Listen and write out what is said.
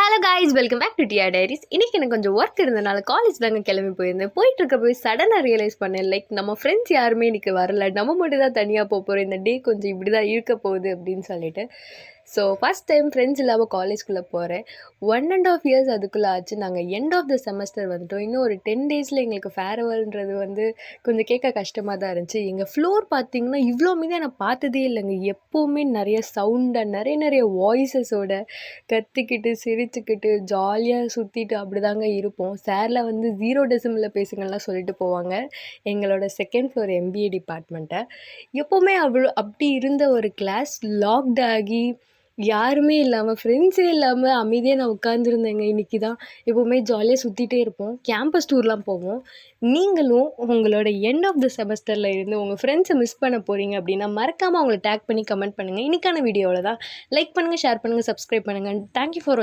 Hello guys, welcome back to TR diaries. இன்றைக்கி எனக்கு கொஞ்சம் ஒர்க் இருந்தனால காலேஜ் தாங்க கிளம்பி போயிருந்தேன். போய் சடனாக ரியலைஸ் பண்ணேன், லைக் நம்ம ஃப்ரெண்ட்ஸ் யாருமே இன்றைக்கி வரல, நம்ம மட்டும் தான் தனியாக போகிறோம். இந்த டே கொஞ்சம் இப்படி தான் இருக்க போகுது அப்படின்னு சொல்லிட்டு ஸோ ஃபஸ்ட் டைம் ஃப்ரெண்ட்ஸ் இல்லாமல் காலேஜ்குள்ளே போகிறேன். 1.5 இயர்ஸ் அதுக்குள்ளே ஆச்சு. நாங்கள் எண்ட் ஆஃப் த செமஸ்டர் வந்துட்டோம். இன்னும் ஒரு 10 டேஸில் எங்களுக்கு ஃபேர்வெல்ன்றது கொஞ்சம் கேட்க கஷ்டமாக தான் இருந்துச்சு. எங்கள் ஃப்ளோர் பார்த்திங்கன்னா இவ்வளோ மீதாக நான் பார்த்ததே இல்லைங்க. எப்போவுமே நிறைய சவுண்டாக நிறைய வாய்ஸஸோட கத்திக்கிட்டு சிரிச்சுக்கிட்டு ஜாலியாக சுற்றிட்டு அப்படி தாங்க இருப்போம். சாரில் 0 டெசிமலில் பேசுங்கள்லாம் சொல்லிட்டு போவாங்க. எங்களோட செகண்ட் ஃப்ளோர் எம்பிஏ டிபார்ட்மெண்ட்டை எப்போவுமே அப்படி இருந்த ஒரு கிளாஸ் லாக்ட் ஆகி யாருமே இல்லாமல், ஃப்ரெண்ட்ஸே இல்லாமல் அமைதியாக நான் உட்காந்துருந்தேங்க. இன்றைக்கி தான் எப்போவுமே ஜாலியாக சுற்றிட்டே இருப்போம். கேம்பஸ் டூர்லாம் போவோம். நீங்களும் உங்களோட எண்ட் ஆஃப் த செமஸ்டரில் இருந்து உங்கள் ஃப்ரெண்ட்ஸை மிஸ் பண்ண போகிறீங்க அப்படின்னா மறக்காமல் அவங்கள டேக் பண்ணி கமெண்ட் பண்ணுங்கள். இன்றைக்கான வீடியோவில் தான் லைக் பண்ணுங்கள், ஷேர் பண்ணுங்கள், சப்ஸ்கிரைப் பண்ணுங்கள். Thank you for